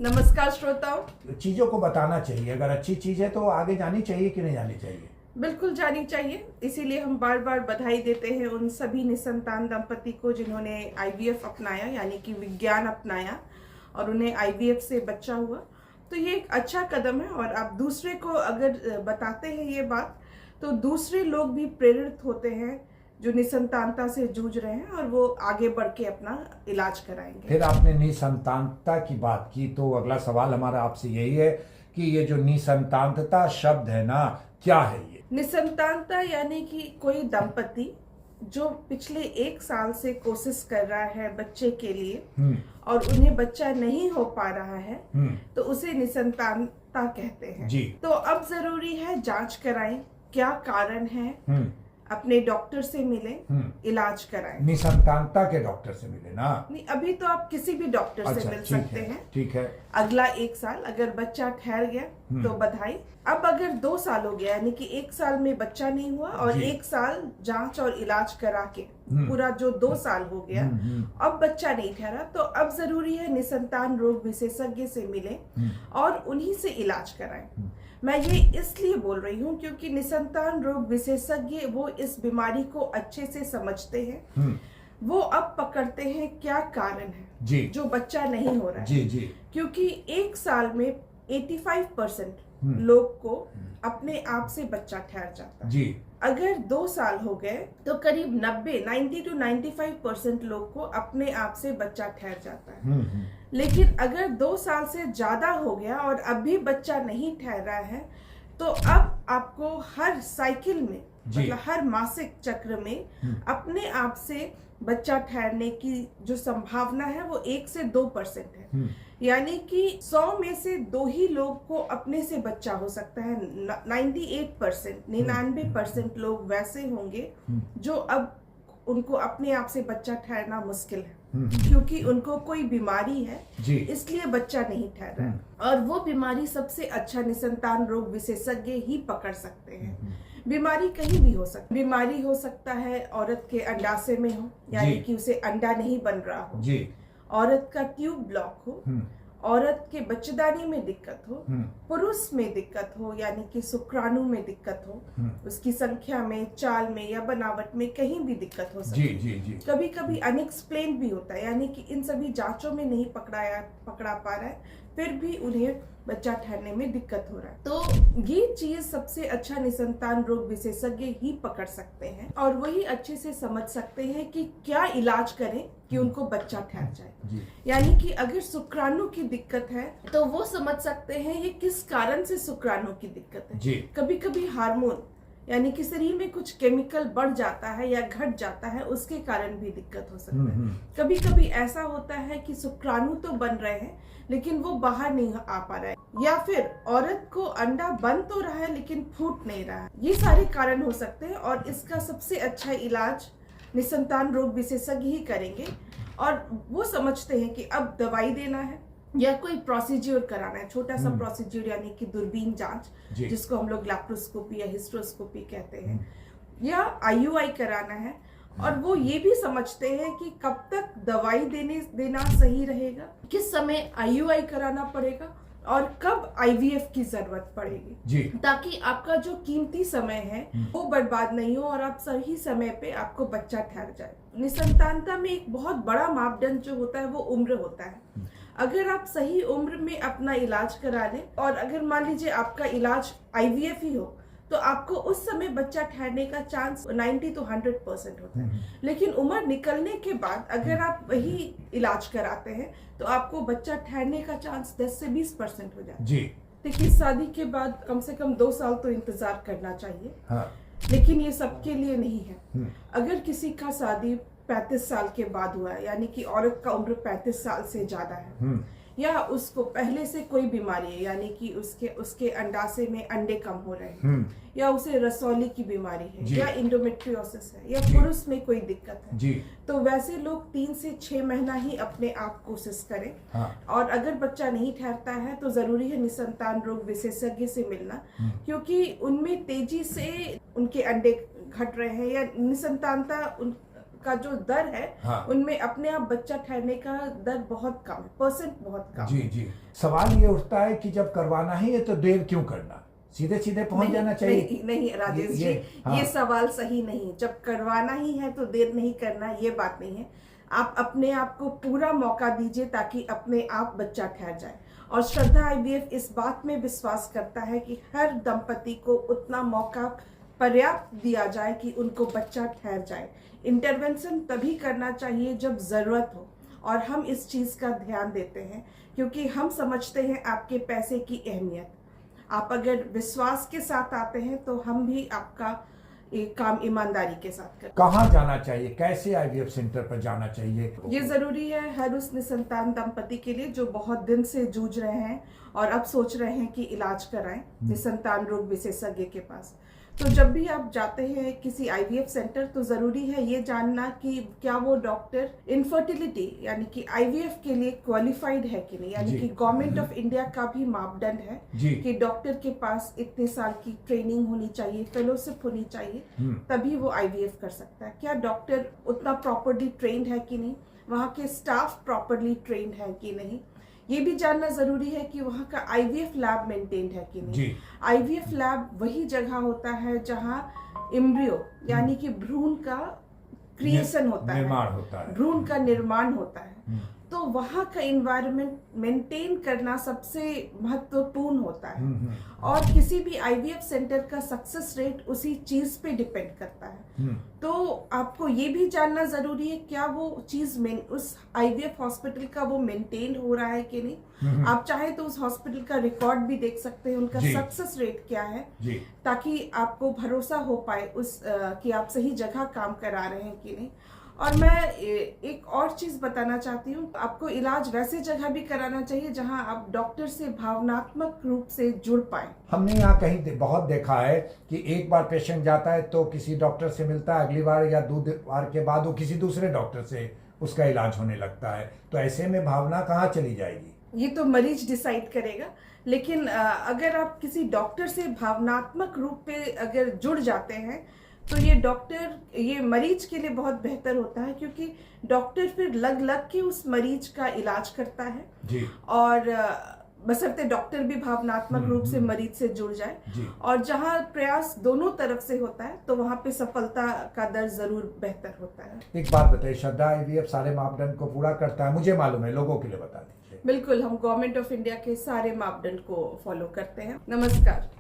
नमस्कार श्रोताओं। चीजों को बताना चाहिए, अगर अच्छी चीज है तो आगे जानी चाहिए कि नहीं जानी चाहिए? बिल्कुल जानी चाहिए। इसीलिए हम बार बार बधाई देते हैं उन सभी निसंतान दंपति को जिन्होंने आईवीएफ अपनाया, यानी कि विज्ञान अपनाया और उन्हें आईवीएफ से बच्चा हुआ। तो ये एक अच्छा कदम है और आप दूसरे को अगर बताते हैं ये बात तो दूसरे लोग भी प्रेरित होते हैं जो निसंतानता से जूझ रहे हैं और वो आगे बढ़ के अपना इलाज कराएंगे। फिर आपने निसंतानता की बात की तो अगला सवाल हमारा आपसे यही है कि ये जो निसंतानता शब्द है ना, क्या है ये? निसंतानता यानी कि कोई दंपति जो पिछले 1 साल से कोशिश कर रहा है बच्चे के लिए और उन्हें बच्चा नहीं हो पा रहा है तो उसे निसंतानता कहते हैं। जी। तो अब जरूरी है जांच कराएं, क्या कारण है, अपने डॉक्टर से मिलें, इलाज कराएं। निसंतानता के डॉक्टर से मिले ना? नहीं, अभी तो आप किसी भी डॉक्टर से मिल सकते हैं। ठीक है। अगला 1 साल अगर बच्चा ठहर गया तो बधाई। अब अगर 2 साल हो गया, यानी कि 1 साल में बच्चा नहीं हुआ और 1 साल जांच और इलाज करा के पूरा जो 2 साल हो गया, अब बच्चा नहीं ठहरा, तो अब जरूरी है निसंतान रोग विशेषज्ञ से मिलें और उन्हीं से इलाज कराएं। मैं ये इसलिए बोल रही हूँ क्योंकि निसंतान रोग विशेषज्ञ वो इस बीमारी को अच्छे से समझते हैं। वो अब पकड़ते हैं क्या कारण है जी। जो बच्चा नहीं हो रहा है। जी जी। क्योंकि 1 साल में 85% लोग को अपने आप से बच्चा ठहर जाता है। जी। अगर 2 साल हो गए तो करीब 90 to 95% लोग को अपने आप से बच्चा ठहर जाता है। लेकिन अगर 2 साल से ज्यादा हो गया और अभी बच्चा नहीं ठहरा है तो अब आपको हर साइकिल में, मतलब हर मासिक चक्र में अपने आप से बच्चा ठहरने की जो संभावना है वो 1 से 2% है। यानी कि 100 में से 2 ही लोग को अपने से बच्चा हो सकता है। 99% लोग वैसे होंगे जो अब उनको अपने आप से बच्चा ठहरना मुश्किल है क्योंकि उनको कोई बीमारी है इसलिए बच्चा नहीं ठहर रहा है। और वो बीमारी सबसे अच्छा निसंतान रोग विशेषज्ञ ही पकड़ सकते हैं। बीमारी कहीं भी हो सकती है। बीमारी हो सकता है औरत के अंडाशय में हो, यानी कि उसे अंडा नहीं बन रहा हो, औरत का ट्यूब ब्लॉक हो, औरत के बच्चेदानी में दिक्कत हो, पुरुष में दिक्कत हो यानी कि शुक्राणु में दिक्कत हो, उसकी संख्या में, चाल में या बनावट में कहीं भी दिक्कत हो सकती है। जी जी। कभी कभी अनएक्सप्लेन भी होता है, यानी कि इन सभी जांचों में नहीं पकड़ा पा रहा है फिर भी उन्हें बच्चा ठहरने में दिक्कत हो रहा है। तो ये चीज सबसे अच्छा निसंतान रोग विशेषज्ञ ही पकड़ सकते हैं और वही अच्छे से समझ सकते हैं कि क्या इलाज करें कि उनको बच्चा ठहर जाए। यानी कि अगर शुक्राणु की दिक्कत है तो वो समझ सकते हैं ये किस कारण से शुक्राणु की दिक्कत है। कभी कभी हार्मोन यानी कि शरीर में कुछ केमिकल बढ़ जाता है या घट जाता है, उसके कारण भी दिक्कत हो सकता है। कभी कभी ऐसा होता है कि शुक्राणु तो बन रहे हैं लेकिन वो बाहर नहीं आ पा रहा है, या फिर औरत को अंडा बन तो रहा है लेकिन फूट नहीं रहा है। ये सारे कारण हो सकते हैं और इसका सबसे अच्छा इलाज निसंतान रोग विशेषज्ञ ही करेंगे। और वो समझते हैं कि अब दवाई देना है या कोई प्रोसीजर कराना है, छोटा सा प्रोसीजर यानी कि दूरबीन जांच जिसको हम लोग लैप्रोस्कोपी या हिस्ट्रोस्कोपी कहते हैं, या आईयूआई कराना है। और वो ये भी समझते हैं कि कब तक दवाई देना सही रहेगा, किस समय आईयूआई कराना पड़ेगा और कब आईवीएफ की जरूरत पड़ेगी, ताकि आपका जो कीमती समय है वो बर्बाद नहीं हो और आप सही समय पे आपको बच्चा ठहर जाए। निसंतानता में एक बहुत बड़ा मापदंड जो होता है वो उम्र होता है। अगर आप सही उम्र में अपना इलाज करा लें और अगर मान लीजिए आपका इलाज आईवीएफ ही हो तो आपको उस समय बच्चा ठहरने का चांस 90 to 100% होता है। लेकिन उम्र निकलने के बाद अगर आप वही इलाज कराते हैं तो आपको बच्चा ठहरने का चांस 10 से 20% हो जाता है। देखिए, शादी के बाद कम से कम 2 साल तो इंतजार करना चाहिए। लेकिन ये सबके लिए नहीं है। अगर किसी का शादी 35 साल के बाद हुआ है, यानी कि औरत का उम्र 35 साल से ज्यादा है, या उसको पहले से कोई बीमारी है यानी कि उसके अंडाशय में अंडे कम हो रहे हैं, या उसे रसौली की बीमारी है, या इंडोमेट्रियोसिस है, या पुरुष में कोई दिक्कत है, तो वैसे लोग 3 से 6 महीना ही अपने आप कोशिश करें। और अगर बच्चा नहीं ठहरता है तो जरूरी है निसंतान रोग विशेषज्ञ से मिलना, क्योंकि उनमें तेजी से उनके अंडे घट रहे हैं या निसंतानता का जो दर है, हाँ। उनमें अपने आप बच्चा ठहरने का दर बहुत कम है, परसेंट बहुत कम जी है। जी। सवाल ये उठता है कि जब करवाना ही है तो देर क्यों करना, सीधे सीधे पहुंच जाना चाहिए। नहीं, नहीं राजेश जी, हाँ। ये सवाल सही नहीं। जब करवाना ही है तो देर नहीं करना, ये बात नहीं है। आप अपने आप को पूरा मौका दीजिए ताकि अपने आप बच्चा ठहर जाए। और श्रद्धा आईवीएफ इस बात में विश्वास करता है कि हर दंपति को उतना मौका पर्याप्त दिया जाए कि उनको बच्चा ठहर जाए। इंटरवेंशन तभी करना चाहिए जब जरूरत हो, और हम इस चीज का ध्यान देते हैं क्योंकि हम समझते हैं आपके पैसे की अहमियत। आप अगर विश्वास के साथ आते हैं तो हम भी आपका एक काम ईमानदारी के साथ करते हैं। कहाँ जाना चाहिए, कैसे आईवीएफ सेंटर पर जाना चाहिए? ये जरूरी है हर उस निसंतान दंपति के लिए जो बहुत दिन से जूझ रहे हैं और अब सोच रहे हैं कि इलाज कराएं निसंतान रोग विशेषज्ञ के पास। तो जब भी आप जाते हैं किसी आईवीएफ सेंटर तो जरूरी है ये जानना कि क्या वो डॉक्टर इनफर्टिलिटी यानी कि आईवीएफ के लिए क्वालिफाइड है कि नहीं, यानी कि गवर्नमेंट ऑफ इंडिया का भी मापदंड है कि डॉक्टर के पास इतने साल की ट्रेनिंग होनी चाहिए, फेलोशिप होनी चाहिए, तभी वो आईवीएफ कर सकता है। क्या डॉक्टर उतना प्रॉपरली ट्रेन्ड है कि नहीं, वहाँ के स्टाफ प्रॉपरली ट्रेन्ड है कि नहीं, ये भी जानना जरूरी है कि वहाँ का आईवीएफ लैब मेंटेन्ड है कि नहीं। आईवीएफ लैब वही जगह होता है जहाँ एम्ब्रियो यानी कि भ्रूण का क्रिएशन होता है, भ्रूण का निर्माण होता है। तो वहाँ का एनवायरनमेंट मेंटेन करना सबसे महत्वपूर्ण होता है, और किसी भी आईवीएफ सेंटर का सक्सेस रेट उसी चीज पे डिपेंड करता है। तो आपको ये भी जानना जरूरी है क्या वो चीज उस आईवीएफ हॉस्पिटल का वो मेंटेन हो रहा है कि नहीं। आप चाहे तो उस हॉस्पिटल का रिकॉर्ड भी देख सकते हैं, उनका सक्सेस रेट क्या है, ताकि आपको भरोसा हो पाए उस कि आप सही जगह काम करा रहे हैं कि नहीं। और मैं एक और चीज बताना चाहती हूँ, आपको इलाज वैसे जगह भी कराना चाहिए जहां आप डॉक्टर से भावनात्मक रूप से जुड़ पाए। हमने यहाँ कहीं बहुत देखा है कि एक बार पेशेंट जाता है तो किसी डॉक्टर से मिलता है, अगली बार या 2 बार के बाद वो किसी दूसरे डॉक्टर से उसका इलाज होने लगता है। तो ऐसे में भावना कहाँ चली जाएगी? ये तो मरीज डिसाइड करेगा, लेकिन अगर आप किसी डॉक्टर से भावनात्मक रूप पे अगर जुड़ जाते हैं तो ये मरीज के लिए बहुत बेहतर होता है, क्योंकि डॉक्टर फिर लग के उस मरीज का इलाज करता है जी। और बशर्ते डॉक्टर भी भावनात्मक रूप से मरीज से जुड़ जाए, और जहां प्रयास दोनों तरफ से होता है तो वहां पे सफलता का दर जरूर बेहतर होता है। एक बात बताइए, श्रद्धा आईवीएफ सारे मापदंड को पूरा करता है? मुझे मालूम है, लोगों के लिए बता दीजिए। बिल्कुल, हम गवर्नमेंट ऑफ इंडिया के सारे मापदंड को फॉलो करते हैं। नमस्कार।